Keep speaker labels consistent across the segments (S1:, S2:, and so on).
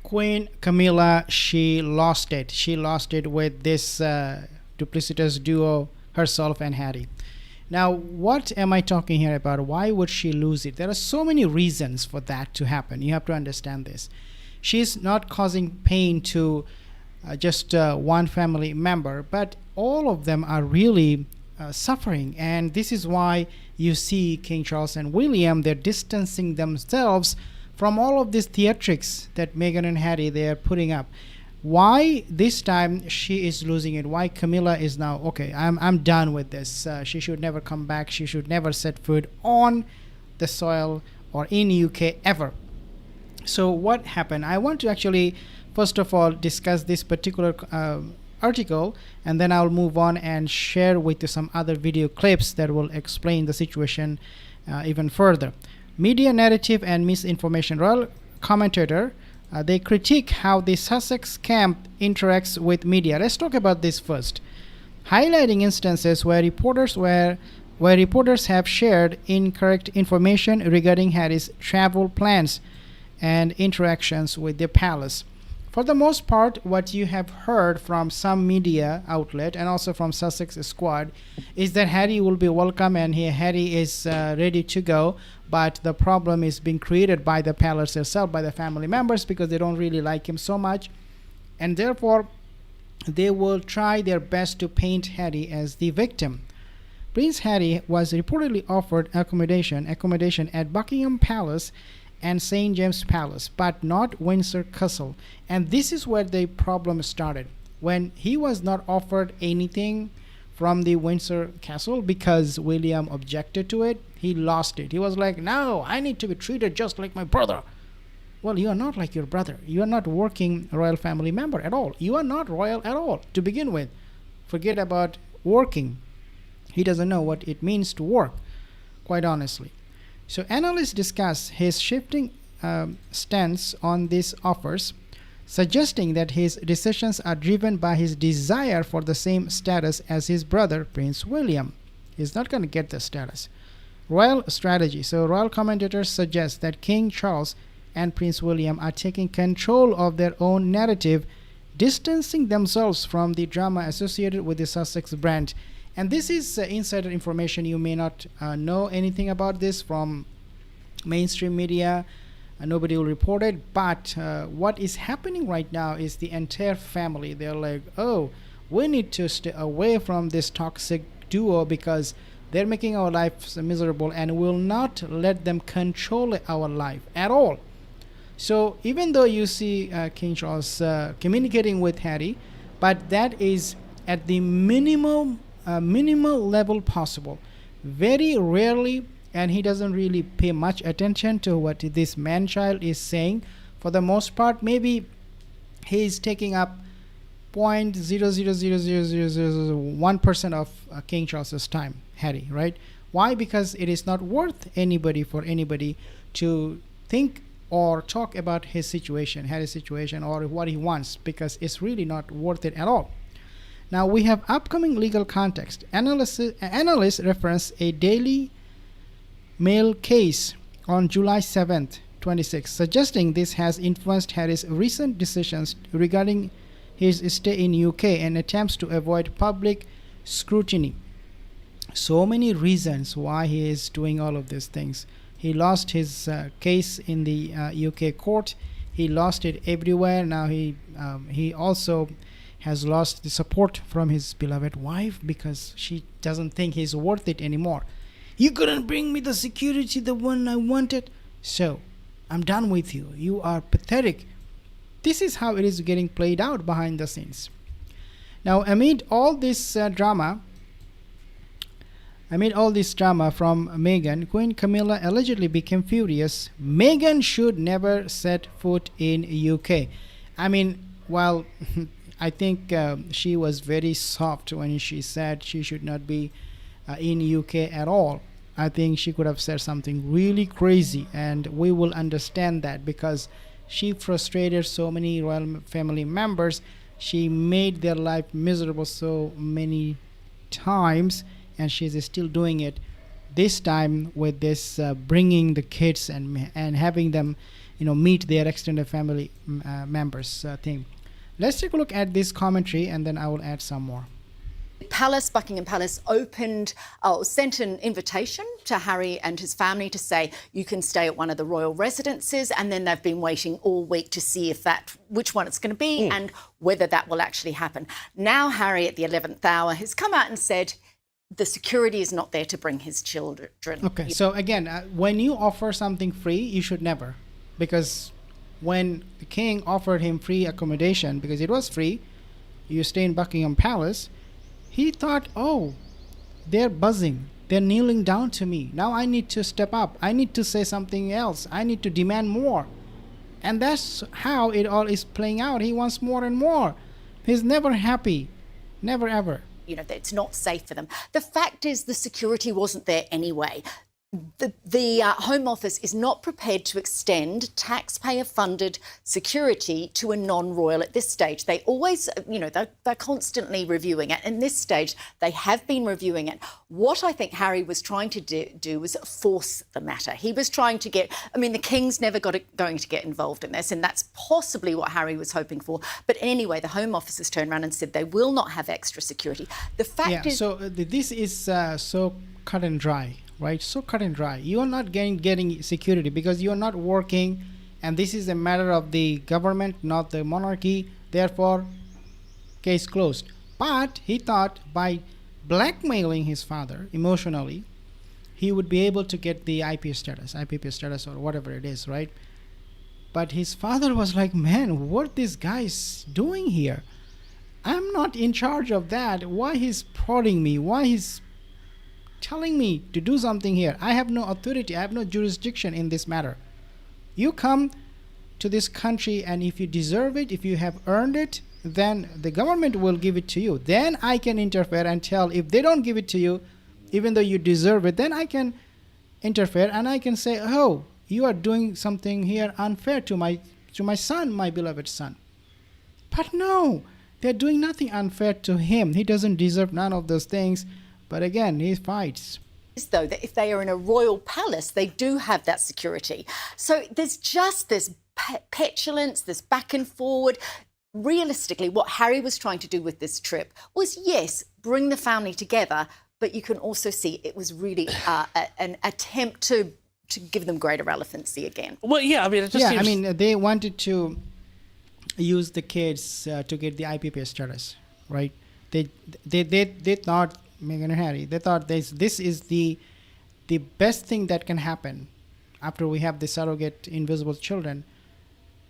S1: Queen Camilla, she lost it. She lost it with this duplicitous duo, herself and Harry. Now, what am I talking here about? Why would she lose it? There are so many reasons for that to happen. You have to understand this. She's not causing pain to just one family member, but all of them are really suffering. And this is why you see King Charles and William, they're distancing themselves from all of these theatrics that Meghan and Harry they are putting up. Why this time she is losing it? Why Camilla is now okay? I'm done with this. She should never come back. She should never set foot on the soil or in UK ever. So what happened? I want to actually first of all discuss this particular article, and then I'll move on and share with you some other video clips that will explain the situation even further. Media narrative and misinformation. Royal commentator, they critique how the Sussex camp interacts with media. Let's talk about this first. Highlighting instances where reporters have shared incorrect information regarding Harry's travel plans and interactions with the palace. For the most part, what you have heard from some media outlet and also from Sussex Squad is that Harry will be welcome and Harry is ready to go. But the problem is being created by the palace itself, by the family members, because they don't really like him so much. And therefore, they will try their best to paint Harry as the victim. Prince Harry was reportedly offered accommodation at Buckingham Palace and St. James Palace, but not Windsor Castle. And this is where the problem started. When he was not offered anything from the Windsor Castle because William objected to it, he lost it. He was like, no, I need to be treated just like my brother. Well, you are not like your brother. You are not working royal family member at all. You are not royal at all to begin with. Forget about working. He doesn't know what it means to work, quite honestly. So analysts discuss his shifting stance on these offers, suggesting that his decisions are driven by his desire for the same status as his brother, Prince William. He's not going to get the status. Royal strategy. So royal commentators suggest that King Charles and Prince William are taking control of their own narrative, distancing themselves from the drama associated with the Sussex brand. And this is insider information. You may not know anything about this from mainstream media. Nobody will report it. But what is happening right now is the entire family. They're like, oh, we need to stay away from this toxic duo because they're making our lives miserable and will not let them control our life at all. So even though you see King Charles communicating with Harry, but that is at the minimal level possible. Very rarely, and he doesn't really pay much attention to what this man-child is saying. For the most part, maybe he is taking up 0.0000001% of King Charles's time, Harry, right? Why? Because it is not worth anybody to think or talk about his situation, Harry's situation, or what he wants, because it's really not worth it at all. Now we have upcoming legal context. Analysts reference a Daily Mail case on July 7th, 26, suggesting this has influenced Harry's recent decisions regarding his stay in UK and attempts to avoid public scrutiny. So many reasons why he is doing all of these things. He lost his case in the UK court. He lost it everywhere. Now he also has lost the support from his beloved wife because she doesn't think he's worth it anymore. You couldn't bring me the security, the one I wanted, so I'm done with you. You are pathetic. This is how it is getting played out behind the scenes. Now, amid all this drama from Meghan, Queen Camilla allegedly became furious. Meghan should never set foot in UK. I mean, while I think she was very soft when she said she should not be in UK at all. I think she could have said something really crazy, and we will understand that because she frustrated so many royal family members. She made their life miserable so many times, and she's still doing it this time with this bringing the kids and having them meet their extended family members thing. Let's take a look at this commentary, and then I will add some more.
S2: Buckingham Palace sent an invitation to Harry and his family to say you can stay at one of the royal residences, and then they've been waiting all week to see which one it's going to be and whether that will actually happen. Now Harry, at the 11th hour, has come out and said the security is not there to bring his children.
S1: Okay, so again, when you offer something free, you should never, because when the king offered him free accommodation, because it was free, you stay in Buckingham Palace, he thought, oh, they're buzzing, they're kneeling down to me, now I need to step up, I need to say something else, I need to demand more. And that's how it all is playing out. He wants more and more. He's never happy, never ever.
S2: It's not safe for them. The fact is the security wasn't there anyway. The Home Office is not prepared to extend taxpayer-funded security to a non-royal at this stage. They always, they're constantly reviewing it. In this stage, they have been reviewing it. What I think Harry was trying to do was force the matter. He was trying to the King's never going to get involved in this, and that's possibly what Harry was hoping for. But anyway, the Home Office has turned around and said they will not have extra security. The fact is...
S1: So this is so cut and dry. Right, so cut and dry. You are not getting security because you are not working, and this is a matter of the government, not the monarchy. Therefore, case closed. But he thought by blackmailing his father emotionally, he would be able to get the IPP status, or whatever it is, right? But his father was like, man, what this guy's doing here? I'm not in charge of that. Why he's prodding me? Why he's telling me to do something here? I have no authority, I have no jurisdiction in this matter. You come to this country, and if you deserve it, if you have earned it, then the government will give it to you. Then I can interfere and tell, if they don't give it to you, even though you deserve it, then I can interfere and I can say, oh, you are doing something here unfair to my son, my beloved son. But no, they're doing nothing unfair to him. He doesn't deserve none of those things. But again, he fights.
S2: Though that if they are in a royal palace, they do have that security. So there's just this petulance, this back and forward. Realistically, what Harry was trying to do with this trip was, yes, bring the family together, but you can also see it was really an attempt to give them greater relevancy again.
S3: Well, yeah, it just seems...
S1: they wanted to use the kids to get the IPP status, right? They thought, Meghan and Harry, they thought this is the best thing that can happen after we have the surrogate invisible children,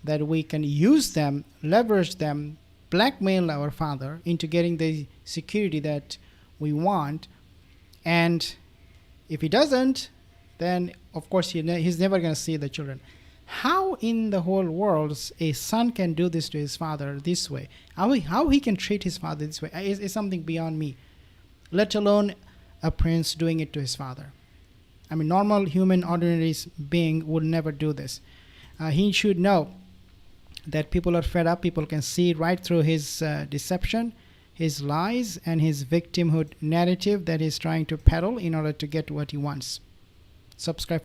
S1: that we can use them, leverage them, blackmail our father into getting the security that we want. And if he doesn't, then of course he's never going to see the children. How in the whole world a son can do this to his father this way? How he can treat his father this way is something beyond me. Let alone a prince doing it to his father. Normal human ordinary being would never do this. He should know that people are fed up. People can see right through his deception, his lies, and his victimhood narrative that he's trying to peddle in order to get what he wants. Subscribe.